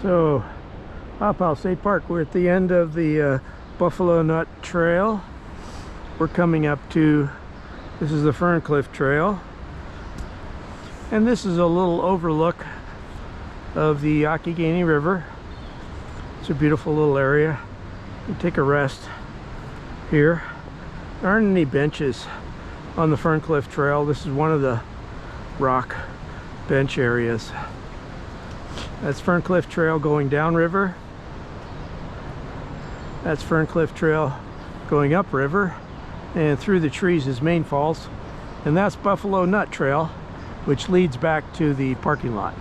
So, Ohiopyle State Park, we're at the end of the Buffalo Nut Trail. We're coming up to, this is the Fern Cliff Trail. And this is a little overlook of the Okigamie River. It's a beautiful little area. You take a rest here. There aren't any benches on the Fern Cliff Trail. This is one of the rock bench areas. That's Fern Cliff Trail going downriver. That's Fern Cliff Trail going upriver. And through the trees is Main Falls. And that's Buffalo Nut Trail, which leads back to the parking lot.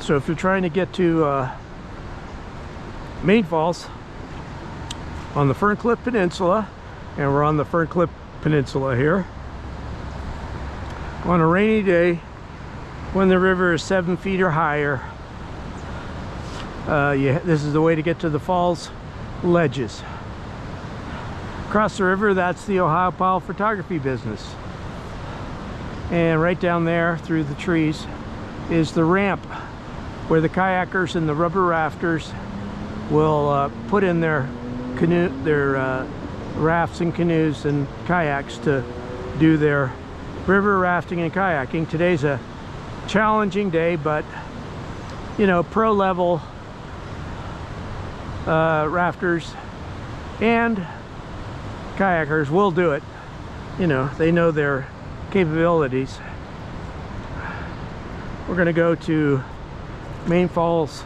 So if you're trying to get to Main Falls on the Fern Cliff Peninsula, and we're on the Fern Cliff Peninsula here, on a rainy day when the river is 7 feet or higher, this is the way to get to the falls ledges. Across the river, that's the Ohiopyle photography business. And right down there through the trees is the ramp where the kayakers and the rubber rafters will put in their rafts and canoes and kayaks to do their river rafting and kayaking. Today's a challenging day, but you know, pro level rafters and kayakers will do it. You know, they know their capabilities. We're going to go to Main Falls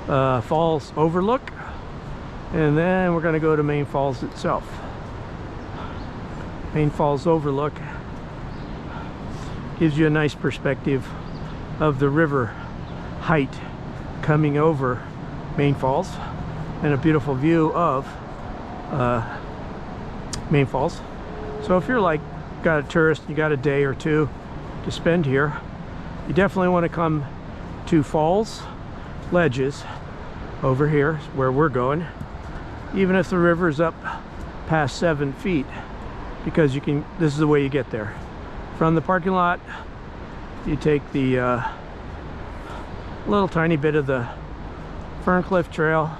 Overlook, and then we're going to go to Main Falls itself. Main Falls Overlook gives you a nice perspective of the river height coming over Main Falls, and a beautiful view of Main Falls. So if you're like got a tourist, you got a day or two to spend here, you definitely want to come to Falls Ledges over here where we're going, even if the river's up past 7 feet, because you can, this is the way you get there. From the parking lot, you take the little tiny bit of the Fern Cliff Trail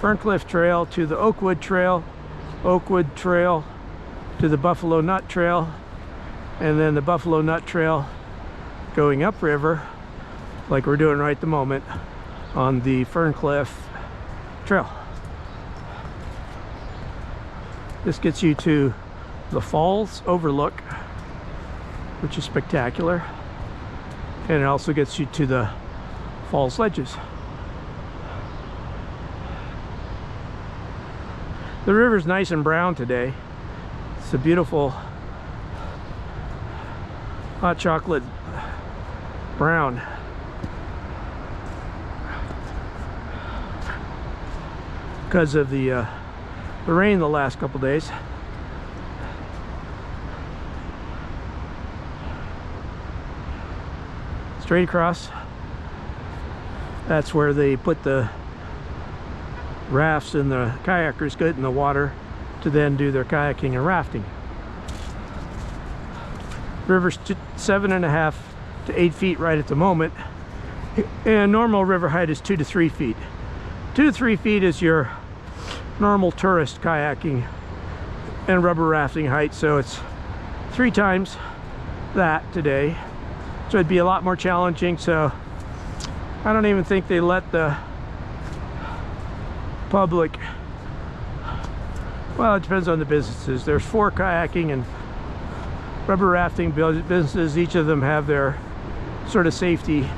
to the Oakwood Trail, Oakwood Trail to the Buffalo Nut Trail, and then the Buffalo Nut Trail going upriver, like we're doing right at the moment on the Fern Cliff Trail. This gets you to the Falls Overlook, which is spectacular, and it also gets you to the Falls Ledges. The river's nice and brown today. It's a beautiful hot chocolate brown. Because of the rain the last couple days. Straight across, that's where they put the rafts and the kayakers get in the water to then do their kayaking and rafting. River's 7.5 to 8 feet right at the moment, and normal river height is 2 to 3 feet. 2 to 3 feet is your normal tourist kayaking and rubber rafting height, so it's 3 times that today. So it'd be a lot more challenging. So I don't even think they let the public, well, it depends on the businesses. There's 4 kayaking and rubber rafting businesses. Each of them have their sort of safety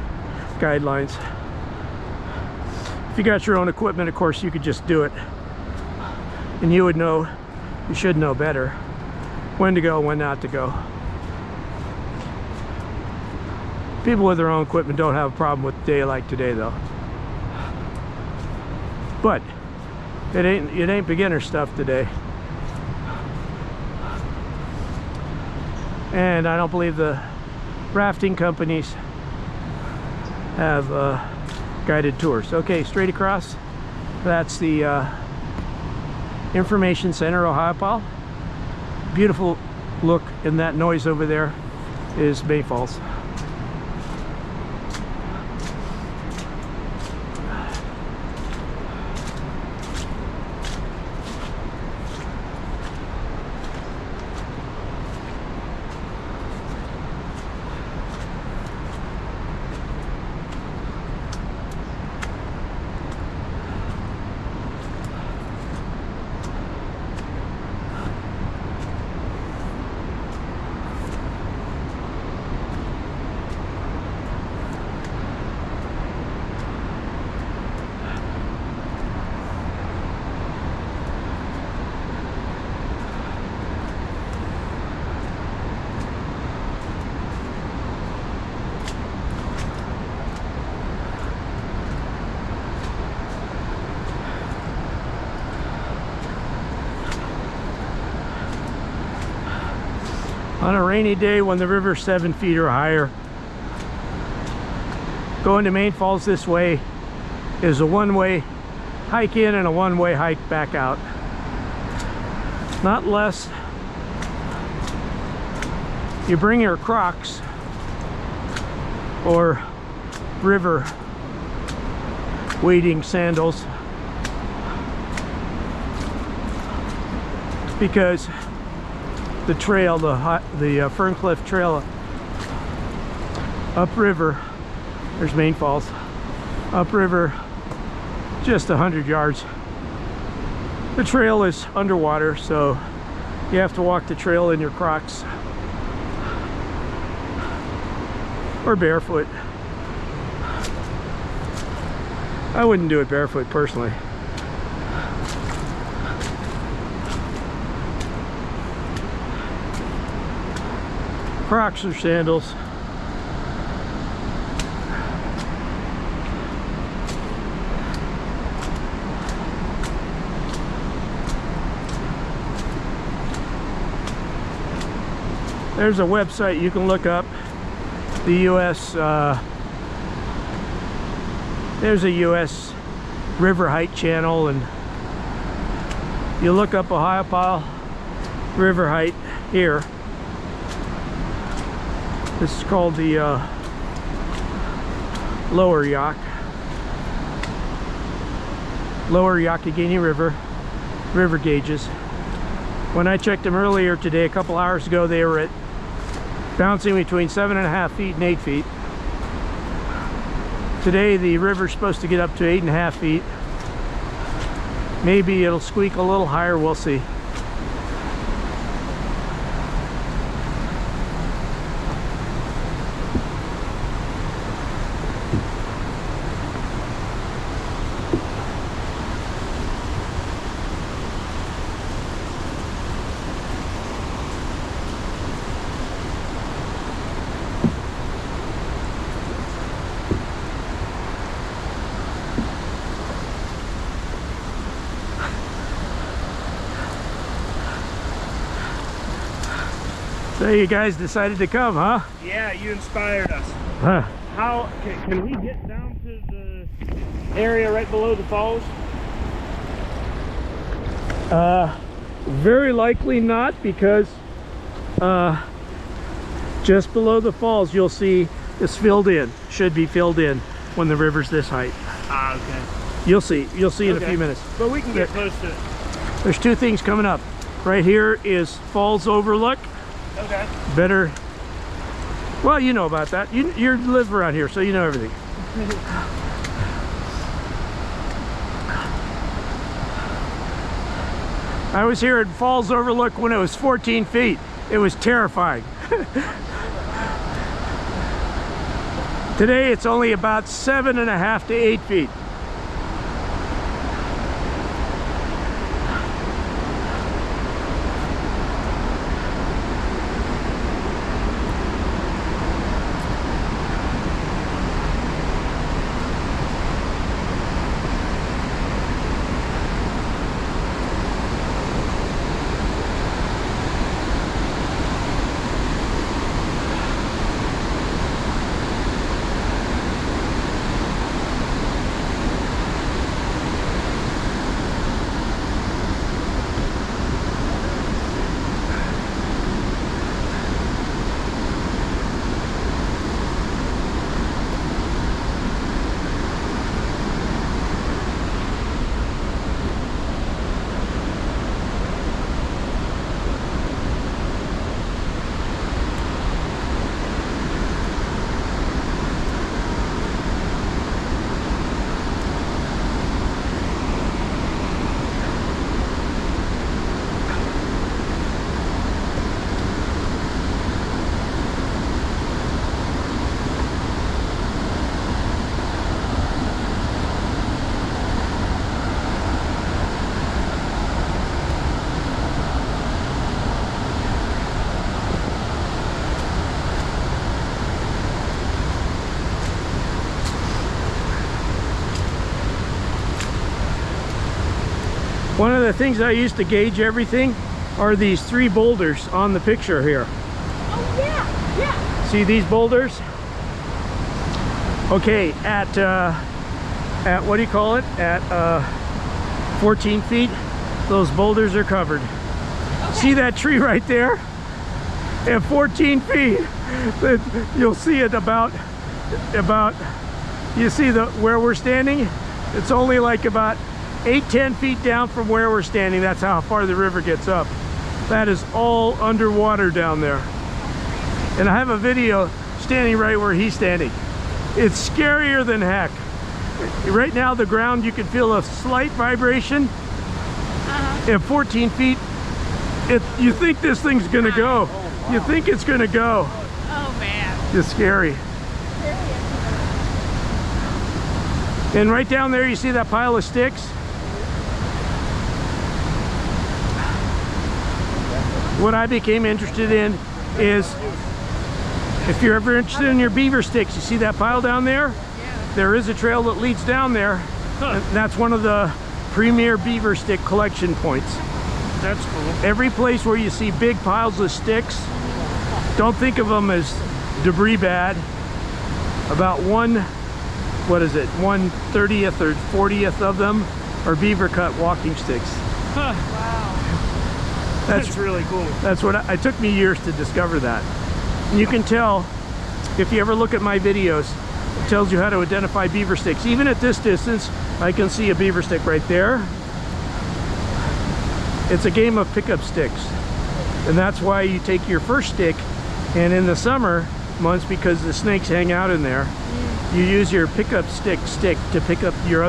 guidelines. If you got your own equipment, of course, you could just do it, and you would know, you should know better when to go, when not to go. People with their own equipment don't have a problem with a day like today, though. But it ain't beginner stuff today. And I don't believe the rafting companies have guided tours. Okay, straight across, that's the Information Center, Ohiopyle. Beautiful look, and that noise over there is Main Falls. On a rainy day when the river's 7 feet or higher, going to Main Falls this way is a one-way hike in and a one-way hike back out. Not less you bring your Crocs or river wading sandals, because the trail, the Fern Cliff Trail upriver, there's Main Falls, upriver just 100 yards. The trail is underwater, so you have to walk the trail in your Crocs or barefoot. I wouldn't do it barefoot personally. Crocs or sandals. There's a website you can look up. The U.S. There's a U.S. river hike channel, and you look up Ohiopyle river hike here. This is called the Lower Youghiogheny river gauges. When I checked them earlier today, a couple hours ago, they were at bouncing between 7.5 feet and 8 feet. Today the river's supposed to get up to 8.5 feet. Maybe it'll squeak a little higher, we'll see. So you guys decided to come, huh? Yeah, you inspired us. Huh. How can we get down to the area right below the falls? Very likely not, because just below the falls you'll see it's filled in. Should be filled in when the river's this height. Ah, okay. You'll see in a few minutes. But we can get close to it. There's two things coming up. Right here is Falls Overlook. Okay. Better, well, you know about that. You live around here, so you know everything. I was here at Falls Overlook when it was 14 feet. It was terrifying. Today it's only about 7.5 to 8 feet. One of the things I used to gauge everything are these 3 boulders on the picture here. See these boulders? Okay, at what do you call it? At 14 feet, those boulders are covered. Okay. See that tree right there? At 14 feet, you'll see it about, you see where we're standing? It's only like about 8-10 feet down from where we're standing. That's how far the river gets up. That is all underwater down there. And I have a video standing right where he's standing. It's scarier than heck. Right now the ground, you can feel a slight vibration. At 14 feet, you think this thing's gonna go. You think it's gonna go. Oh man. It's scary. And right down there, you see that pile of sticks? What I became interested in is, if you're ever interested in your beaver sticks, you see that pile down there? Yeah. There is a trail that leads down there. And that's one of the premier beaver stick collection points. That's cool. Every place where you see big piles of sticks, don't think of them as debris bad. About 1/30th or 40th of them are beaver cut walking sticks. Huh. Wow. That's really cool. That's what it took me years to discover that. And you can tell, if you ever look at my videos, it tells you how to identify beaver sticks. Even at this distance, I can see a beaver stick right there. It's a game of pickup sticks. And that's why you take your first stick, and in the summer months, because the snakes hang out in there, you use your pickup stick to pick up your